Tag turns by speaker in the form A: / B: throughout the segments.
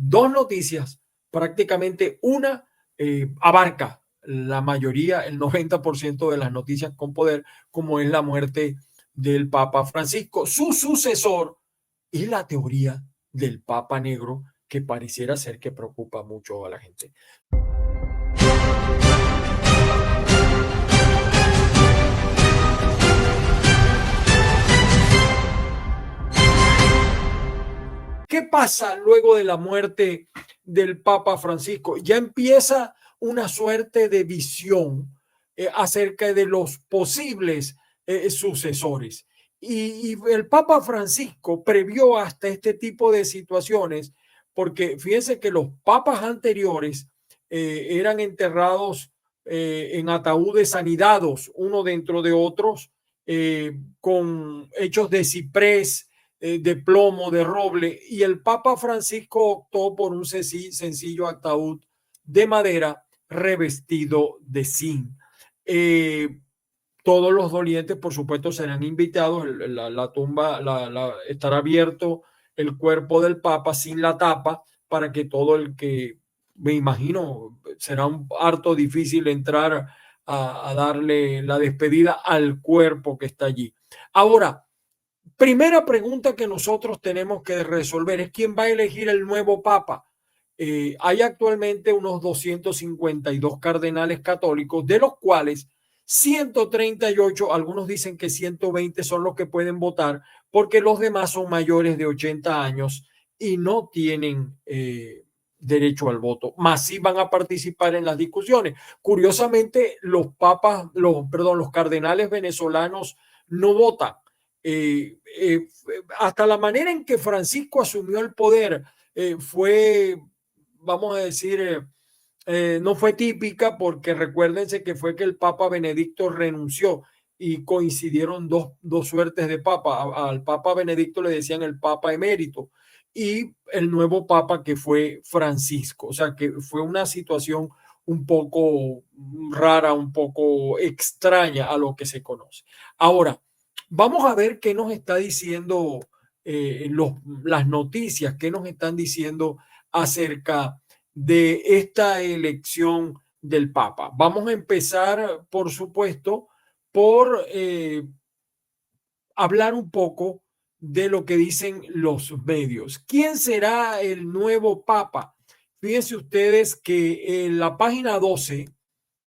A: dos noticias, prácticamente una abarca la mayoría, el 90% de las noticias con poder, como es la muerte del Papa Francisco, su sucesor, y la teoría del Papa Negro, que pareciera ser que preocupa mucho a la gente. ¿Qué pasa luego de la muerte del Papa Francisco? Ya empieza una suerte de visión acerca de los posibles sucesores. Y el Papa Francisco previó hasta este tipo de situaciones, porque fíjense que los papas anteriores eran enterrados en ataúdes anidados, uno dentro de otros, con hechos de ciprés, de plomo, de roble, y el Papa Francisco optó por un sencillo ataúd de madera revestido de zinc. Todos los dolientes, por supuesto, serán invitados. La tumba estará abierto el cuerpo del Papa sin la tapa para que todo el que, me imagino, será un harto difícil entrar a darle la despedida al cuerpo que está allí. Ahora, primera pregunta que nosotros tenemos que resolver es quién va a elegir el nuevo papa. Hay actualmente unos 252 cardenales católicos, de los cuales 138, algunos dicen que 120 son los que pueden votar, porque los demás son mayores de 80 años y no tienen derecho al voto, más sí van a participar en las discusiones. Curiosamente, los cardenales venezolanos no votan. Hasta la manera en que Francisco asumió el poder fue, vamos a decir, no fue típica, porque recuérdense que fue que el Papa Benedicto renunció y coincidieron dos suertes de papa. Al Papa Benedicto le decían el Papa emérito y el nuevo Papa, que fue Francisco. O sea que fue una situación un poco rara, un poco extraña a lo que se conoce. Ahora, vamos a ver qué nos está diciendo las noticias, qué nos están diciendo acerca de esta elección del Papa. Vamos a empezar, por supuesto, por hablar un poco de lo que dicen los medios. ¿Quién será el nuevo Papa? Fíjense ustedes que en la página 12,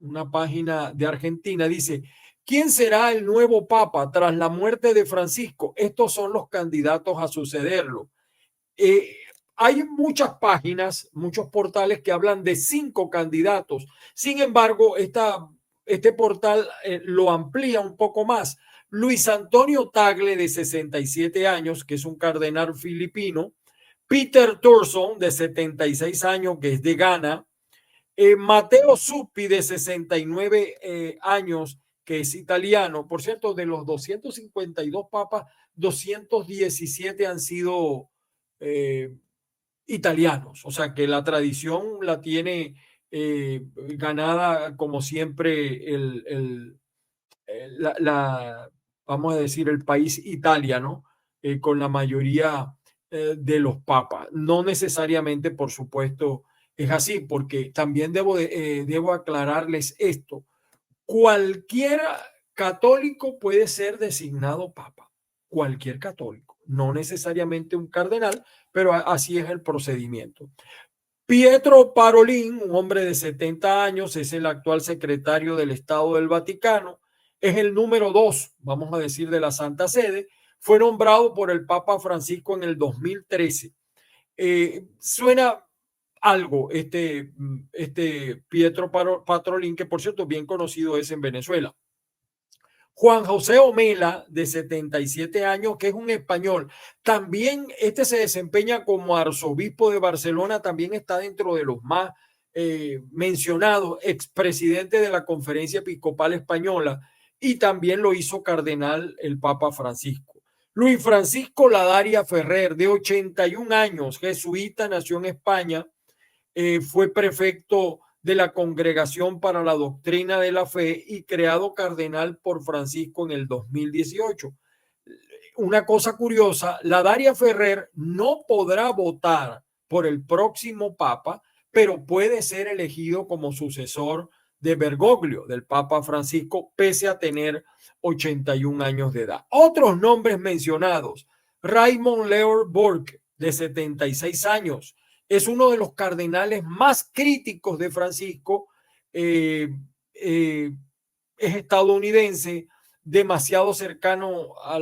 A: una página de Argentina, dice: ¿quién será el nuevo Papa tras la muerte de Francisco? Estos son los candidatos a sucederlo. Hay muchas páginas, muchos portales que hablan de 5 candidatos. Sin embargo, este portal lo amplía un poco más. Luis Antonio Tagle, de 67 años, que es un cardenal filipino. Peter Turson, de 76 años, que es de Ghana. Matteo Zuppi, de 69 años, que es italiano. Por cierto, de los 252 papas, 217 han sido italianos. O sea que la tradición la tiene ganada, como siempre, vamos a decir, el país Italia, ¿no? Con la mayoría de los papas. No necesariamente, por supuesto, es así, porque también debo aclararles esto. Cualquier católico puede ser designado papa, cualquier católico, no necesariamente un cardenal, pero así es el procedimiento. Pietro Parolin, un hombre de 70 años, es el actual secretario del Estado del Vaticano, es el número 2, vamos a decir, de la Santa Sede. Fue nombrado por el Papa Francisco en el 2013. Suena algo este Pietro Parolin, que por cierto bien conocido es en Venezuela. Juan José Omela, de 77 años, que es un español. También se desempeña como arzobispo de Barcelona, también está dentro de los más mencionados, expresidente de la Conferencia Episcopal Española, y también lo hizo cardenal el Papa Francisco. Luis Francisco Ladaria Ferrer, de 81 años, jesuita, nació en España, fue prefecto de la Congregación para la Doctrina de la Fe y creado cardenal por Francisco en el 2018. Una cosa curiosa, Ladaria Ferrer no podrá votar por el próximo papa, pero puede ser elegido como sucesor de Bergoglio, del Papa Francisco, pese a tener 81 años de edad. Otros nombres mencionados: Raymond Leor Burke, de 76 años, es uno de los cardenales más críticos de Francisco. Eh, eh, es estadounidense, demasiado cercano a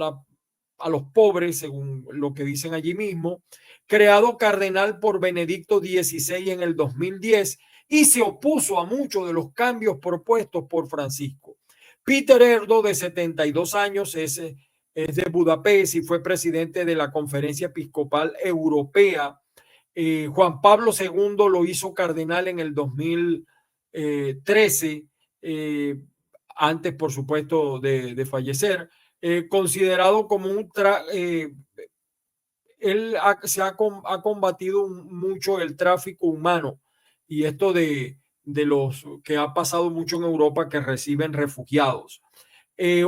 A: los pobres, según lo que dicen allí mismo, creado cardenal por Benedicto XVI en el 2010 y se opuso a muchos de los cambios propuestos por Francisco. Peter Erdo, de 72 años, es de Budapest y fue presidente de la Conferencia Episcopal Europea. Juan Pablo II lo hizo cardenal en el 2013, antes, por supuesto, de fallecer. Considerado como él ha combatido mucho el tráfico humano y esto de los que ha pasado mucho en Europa, que reciben refugiados.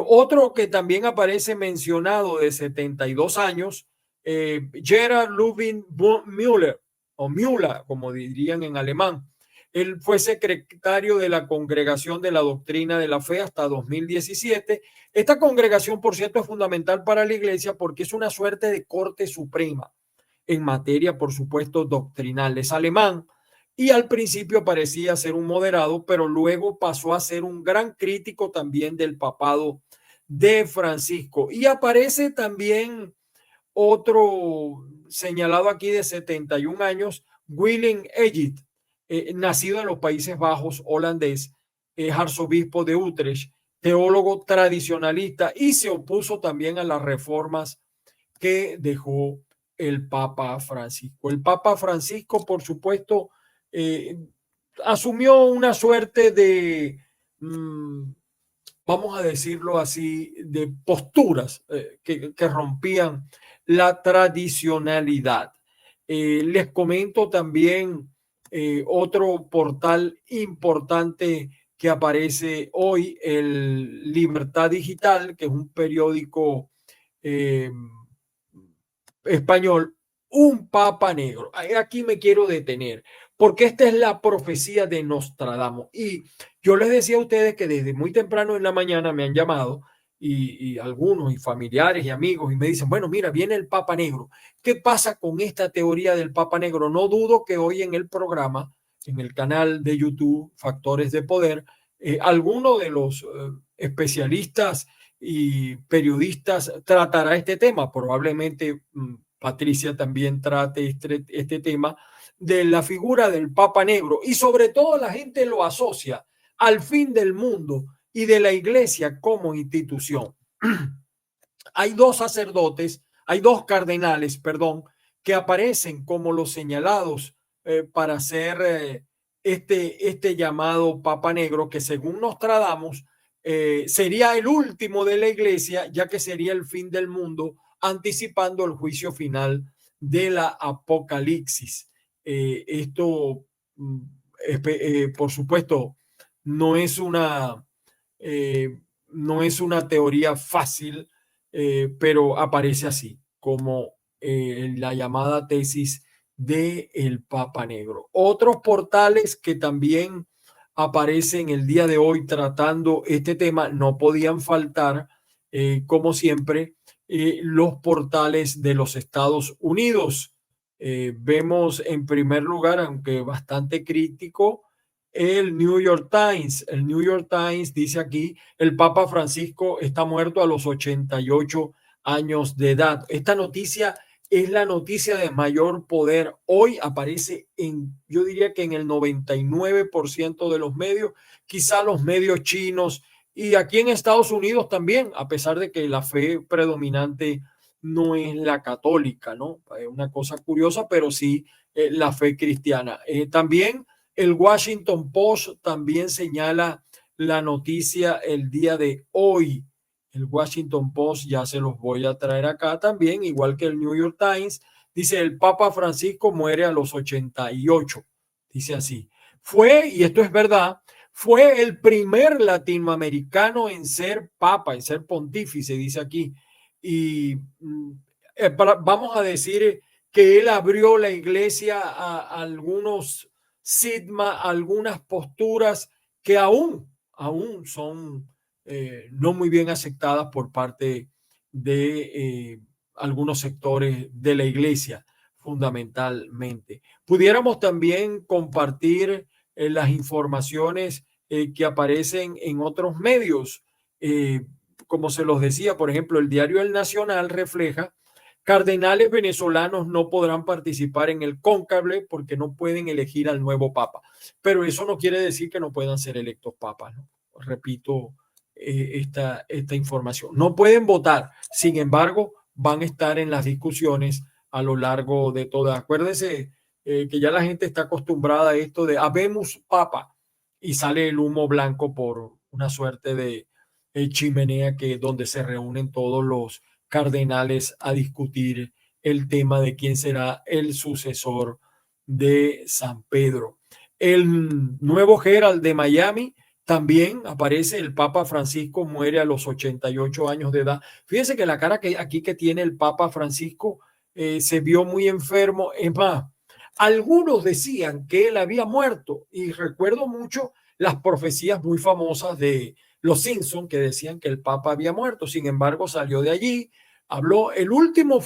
A: Otro que también aparece mencionado, de 72 años, Gerhard Ludwig Müller, o Müller, como dirían en alemán. Él fue secretario de la Congregación de la Doctrina de la Fe hasta 2017. Esta congregación, por cierto, es fundamental para la iglesia porque es una suerte de corte suprema en materia, por supuesto, doctrinal. Es alemán y al principio parecía ser un moderado, pero luego pasó a ser un gran crítico también del papado de Francisco. Y aparece también otro señalado aquí, de 71 años, Willem Egid, nacido en los Países Bajos, holandés, es arzobispo de Utrecht, teólogo tradicionalista y se opuso también a las reformas que dejó el Papa Francisco. El Papa Francisco, por supuesto, eh, asumió una suerte de, vamos a decirlo así, de posturas que rompían la tradicionalidad. Les comento también otro portal importante que aparece hoy, el Libertad Digital, que es un periódico español. Un papa negro. Aquí me quiero detener, porque esta es la profecía de Nostradamus. Y yo les decía a ustedes que desde muy temprano en la mañana me han llamado y algunos y familiares y amigos y me dicen, bueno, mira, viene el papa negro. ¿Qué pasa con esta teoría del papa negro? No dudo que hoy en el programa, en el canal de YouTube Factores de Poder, alguno de los especialistas y periodistas tratará este tema. Probablemente Patricia también trate este tema de la figura del Papa Negro, y sobre todo la gente lo asocia al fin del mundo y de la iglesia como institución. Hay dos sacerdotes, hay dos cardenales, perdón, que aparecen como los señalados para ser este llamado Papa Negro, que según Nostradamus sería el último de la iglesia, ya que sería el fin del mundo, anticipando el juicio final de la Apocalipsis. Esto, por supuesto, no es una, no es una teoría fácil, pero aparece así, como la llamada tesis de el Papa Negro. Otros portales que también aparecen el día de hoy tratando este tema, no podían faltar, como siempre, los portales de los Estados Unidos. Vemos en primer lugar, aunque bastante crítico, el New York Times. El New York Times dice aquí: el Papa Francisco está muerto a los 88 años de edad. Esta noticia es la noticia de mayor poder. Hoy aparece yo diría que en el 99% de los medios, quizá los medios chinos, y aquí en Estados Unidos también, a pesar de que la fe predominante no es la católica, ¿no? Es una cosa curiosa, pero sí la fe cristiana. También el Washington Post también señala la noticia el día de hoy. El Washington Post, ya se los voy a traer acá también, igual que el New York Times, dice: el Papa Francisco muere a los 88. Dice así: fue, y esto es verdad, fue el primer latinoamericano en ser papa, en ser pontífice, dice aquí. Y vamos a decir que él abrió la iglesia a algunos sigma, algunas posturas que aún son no muy bien aceptadas por parte de algunos sectores de la iglesia, fundamentalmente. Pudiéramos también compartir las informaciones que aparecen en otros medios. Como se los decía, por ejemplo, el diario El Nacional refleja: cardenales venezolanos no podrán participar en el cónclave porque no pueden elegir al nuevo papa. Pero eso no quiere decir que no puedan ser electos papas, ¿no? Repito esta información. No pueden votar, sin embargo, van a estar en las discusiones a lo largo de todas. Acuérdense que ya la gente está acostumbrada a esto de habemos papa y sale el humo blanco por una suerte de chimenea que donde se reúnen todos los cardenales a discutir el tema de quién será el sucesor de San Pedro. El nuevo Herald de Miami también aparece: el Papa Francisco muere a los 88 años de edad. Fíjense que la cara que aquí que tiene el Papa Francisco se vio muy enfermo. Es más, algunos decían que él había muerto y recuerdo mucho las profecías muy famosas de los Simpson que decían que el Papa había muerto. Sin embargo, salió de allí, habló. El último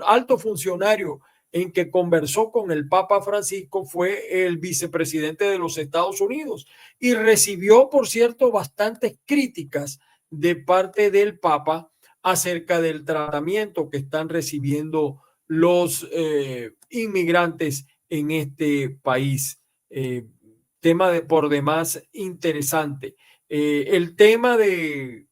A: alto funcionario en que conversó con el Papa Francisco fue el vicepresidente de los Estados Unidos y recibió, por cierto, bastantes críticas de parte del Papa acerca del tratamiento que están recibiendo los inmigrantes en este país. Tema por demás interesante. El tema del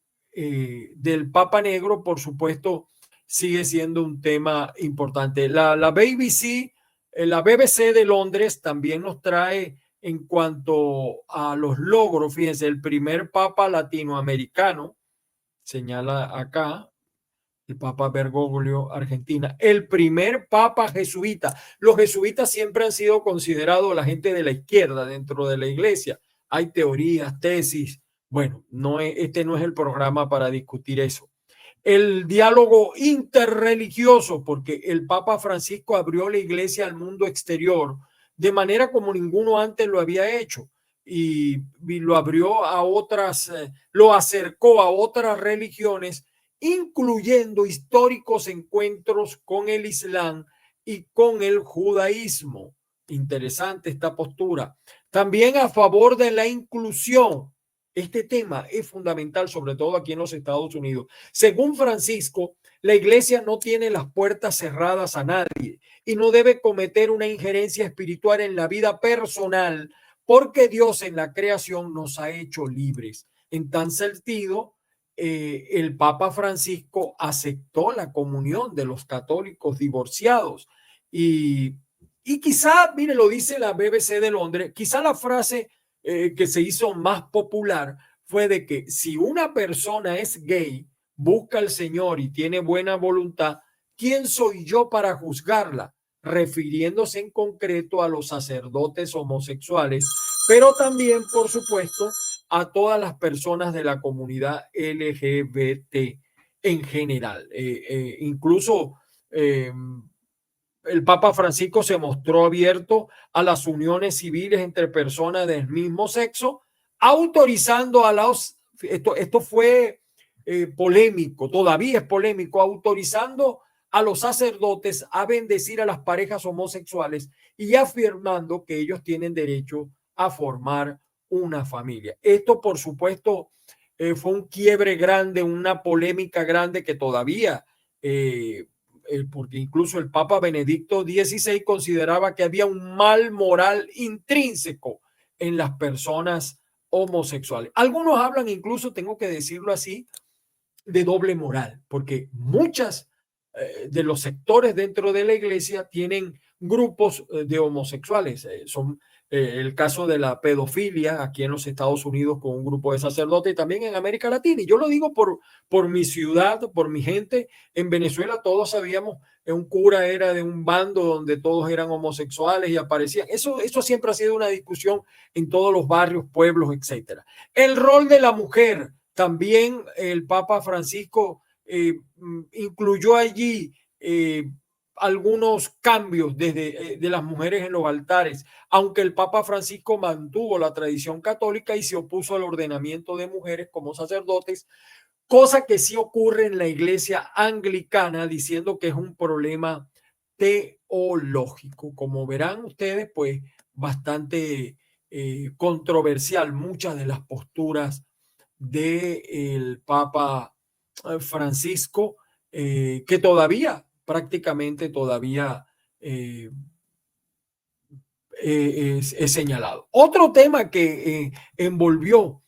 A: Papa Negro, por supuesto, sigue siendo un tema importante. La BBC de Londres también nos trae en cuanto a los logros. Fíjense, el primer Papa latinoamericano, señala acá, el Papa Bergoglio, Argentina, el primer Papa jesuita. Los jesuitas siempre han sido considerados la gente de la izquierda dentro de la iglesia. Hay teorías, tesis. Bueno, este no es el programa para discutir eso. El diálogo interreligioso, porque el Papa Francisco abrió la iglesia al mundo exterior de manera como ninguno antes lo había hecho y lo abrió a otras, lo acercó a otras religiones, incluyendo históricos encuentros con el Islam y con el judaísmo. Interesante esta postura. También a favor de la inclusión. Este tema es fundamental, sobre todo aquí en los Estados Unidos. Según Francisco, la iglesia no tiene las puertas cerradas a nadie y no debe cometer una injerencia espiritual en la vida personal porque Dios en la creación nos ha hecho libres. En tal sentido, el Papa Francisco aceptó la comunión de los católicos divorciados y quizá, mire, lo dice la BBC de Londres, quizá la frase que se hizo más popular fue de que si una persona es gay, busca al Señor y tiene buena voluntad, ¿quién soy yo para juzgarla? Refiriéndose en concreto a los sacerdotes homosexuales, pero también, por supuesto, a todas las personas de la comunidad LGBT en general. Incluso el Papa Francisco se mostró abierto a las uniones civiles entre personas del mismo sexo, autorizando a esto fue polémico, todavía es polémico, autorizando a los sacerdotes a bendecir a las parejas homosexuales y afirmando que ellos tienen derecho a formar una familia. Esto, por supuesto, fue un quiebre grande, una polémica grande que todavía porque incluso el Papa Benedicto XVI consideraba que había un mal moral intrínseco en las personas homosexuales. Algunos hablan incluso, tengo que decirlo así, de doble moral, porque muchas de los sectores dentro de la iglesia tienen grupos de homosexuales. Son el caso de la pedofilia aquí en los Estados Unidos con un grupo de sacerdotes y también en América Latina. Y yo lo digo por mi ciudad, por mi gente. En Venezuela todos sabíamos que un cura era de un bando donde todos eran homosexuales y aparecían. Eso siempre ha sido una discusión en todos los barrios, pueblos, etcétera. El rol de la mujer. También el Papa Francisco incluyó allí algunos cambios desde de las mujeres en los altares, aunque el Papa Francisco mantuvo la tradición católica y se opuso al ordenamiento de mujeres como sacerdotes, cosa que sí ocurre en la iglesia anglicana, diciendo que es un problema teológico. Como verán ustedes, pues bastante controversial muchas de las posturas del Papa Francisco, que todavía, prácticamente todavía eh, es señalado. Otro tema que envolvió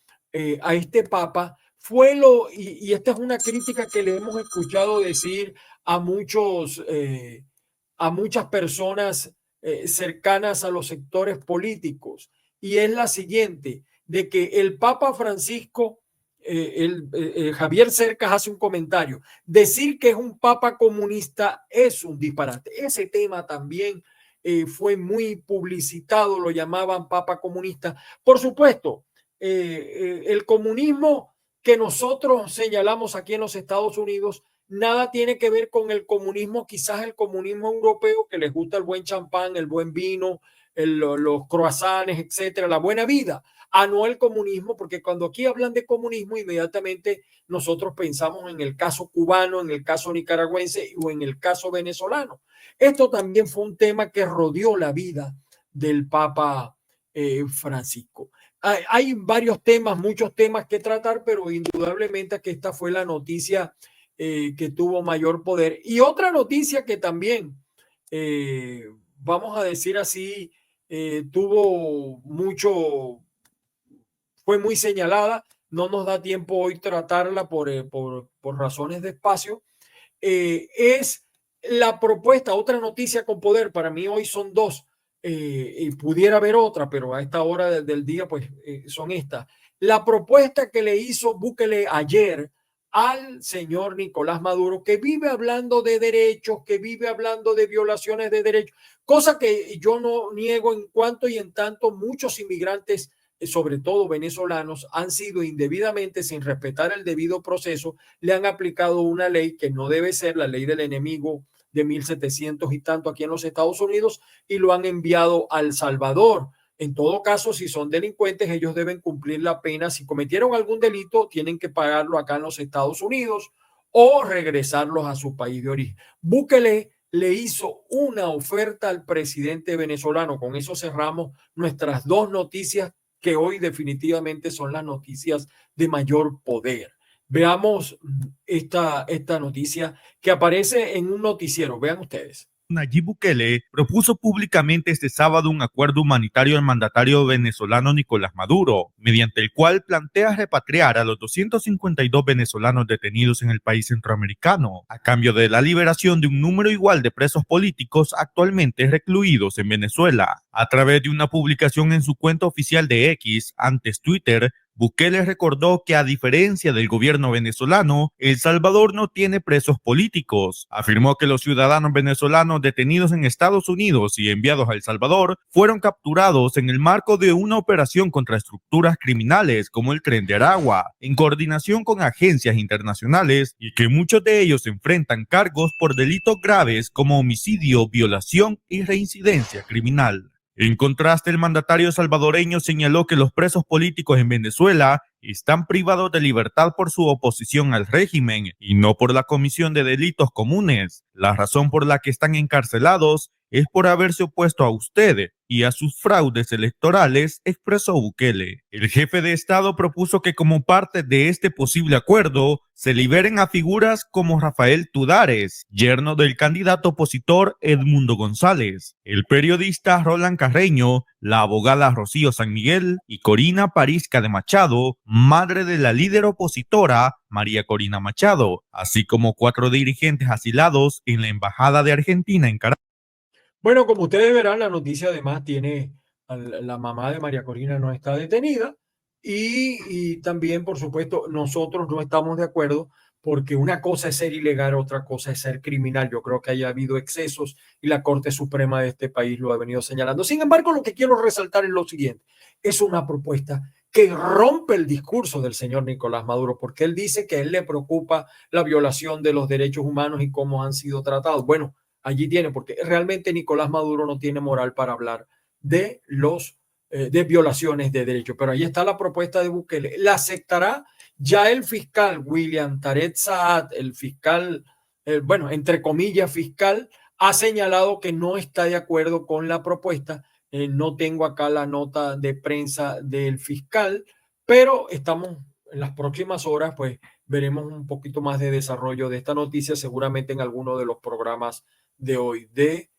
A: a este Papa fue y esta es una crítica que le hemos escuchado decir a a muchas personas cercanas a los sectores políticos, y es la siguiente, de que el Papa Francisco, Javier Cercas hace un comentario, decir que es un Papa comunista es un disparate. Ese tema también fue muy publicitado, lo llamaban Papa comunista. Por supuesto, el comunismo que nosotros señalamos aquí en los Estados Unidos nada tiene que ver con el comunismo, quizás el comunismo europeo, que les gusta el buen champán, el buen vino, los croissants, etcétera, la buena vida, a no el comunismo, porque cuando aquí hablan de comunismo, inmediatamente nosotros pensamos en el caso cubano, en el caso nicaragüense o en el caso venezolano. Esto también fue un tema que rodeó la vida del Papa Francisco. Hay varios temas, muchos temas que tratar, pero indudablemente que esta fue la noticia que tuvo mayor poder. Y otra noticia que también, vamos a decir así, tuvo mucho, fue muy señalada, no nos da tiempo hoy tratarla por razones de espacio, es la propuesta, otra noticia con poder, para mí hoy son dos, y pudiera haber otra, pero a esta hora del día pues son estas. La propuesta que le hizo Bukele ayer al señor Nicolás Maduro, que vive hablando de derechos, que vive hablando de violaciones de derechos, cosa que yo no niego en cuanto y en tanto muchos inmigrantes, sobre todo venezolanos, han sido indebidamente, sin respetar el debido proceso, le han aplicado una ley que no debe ser la ley del enemigo de 1700 y tanto aquí en los Estados Unidos, y lo han enviado a El Salvador. En todo caso, si son delincuentes, ellos deben cumplir la pena. Si cometieron algún delito, tienen que pagarlo acá en los Estados Unidos o regresarlos a su país de origen. Bukele le hizo una oferta al presidente venezolano. Con eso cerramos nuestras dos noticias que hoy definitivamente son las noticias de mayor poder. Veamos esta noticia que aparece en un noticiero. Vean ustedes.
B: Nayib Bukele propuso públicamente este sábado un acuerdo humanitario al mandatario venezolano Nicolás Maduro, mediante el cual plantea repatriar a los 252 venezolanos detenidos en el país centroamericano, a cambio de la liberación de un número igual de presos políticos actualmente recluidos en Venezuela. A través de una publicación en su cuenta oficial de X, antes Twitter, Bukele recordó que a diferencia del gobierno venezolano, El Salvador no tiene presos políticos. Afirmó que los ciudadanos venezolanos detenidos en Estados Unidos y enviados a El Salvador fueron capturados en el marco de una operación contra estructuras criminales como el Tren de Aragua, en coordinación con agencias internacionales, y que muchos de ellos enfrentan cargos por delitos graves como homicidio, violación y reincidencia criminal. En contraste, el mandatario salvadoreño señaló que los presos políticos en Venezuela están privados de libertad por su oposición al régimen y no por la comisión de delitos comunes. La razón por la que están encarcelados es por haberse opuesto a usted y a sus fraudes electorales, expresó Bukele. El jefe de Estado propuso que como parte de este posible acuerdo se liberen a figuras como Rafael Tudares, yerno del candidato opositor Edmundo González, el periodista Roland Carreño, la abogada Rocío San Miguel y Corina Parizca de Machado, madre de la líder opositora María Corina Machado, así como 4 dirigentes asilados en la Embajada de Argentina en Caracas.
A: Bueno, como ustedes verán, la noticia además tiene, la mamá de María Corina no está detenida y también, por supuesto, nosotros no estamos de acuerdo porque una cosa es ser ilegal, otra cosa es ser criminal. Yo creo que haya habido excesos y la Corte Suprema de este país lo ha venido señalando. Sin embargo, lo que quiero resaltar es lo siguiente. Es una propuesta que rompe el discurso del señor Nicolás Maduro, porque él dice que a él le preocupa la violación de los derechos humanos y cómo han sido tratados. Bueno, allí tiene, porque realmente Nicolás Maduro no tiene moral para hablar de de violaciones de derechos. Pero ahí está la propuesta de Bukele. ¿La aceptará? Ya el fiscal William Tarek Saad, el fiscal, bueno, entre comillas, fiscal, ha señalado que no está de acuerdo con la propuesta. No tengo acá la nota de prensa del fiscal, pero estamos en las próximas horas, pues veremos un poquito más de desarrollo de esta noticia, seguramente en alguno de los programas de hoy de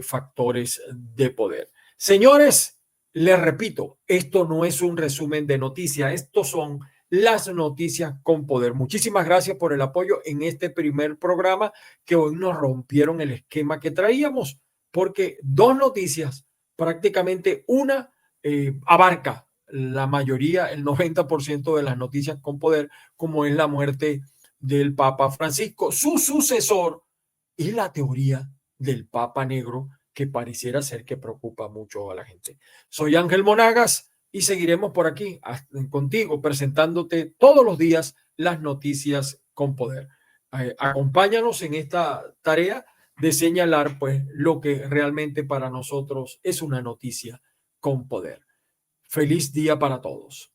A: Factores de Poder. Señores, les repito, esto no es un resumen de noticias, estos son las noticias con poder. Muchísimas gracias por el apoyo en este primer programa, que hoy nos rompieron el esquema que traíamos, porque dos noticias, prácticamente una abarca la mayoría, el 90% de las noticias con poder, como es la muerte del Papa Francisco, su sucesor, y la teoría del Papa Negro, que pareciera ser que preocupa mucho a la gente. Soy Ángel Monagas y seguiremos por aquí contigo, presentándote todos los días las noticias con poder. Acompáñanos en esta tarea de señalar pues lo que realmente para nosotros es una noticia con poder. Feliz día para todos.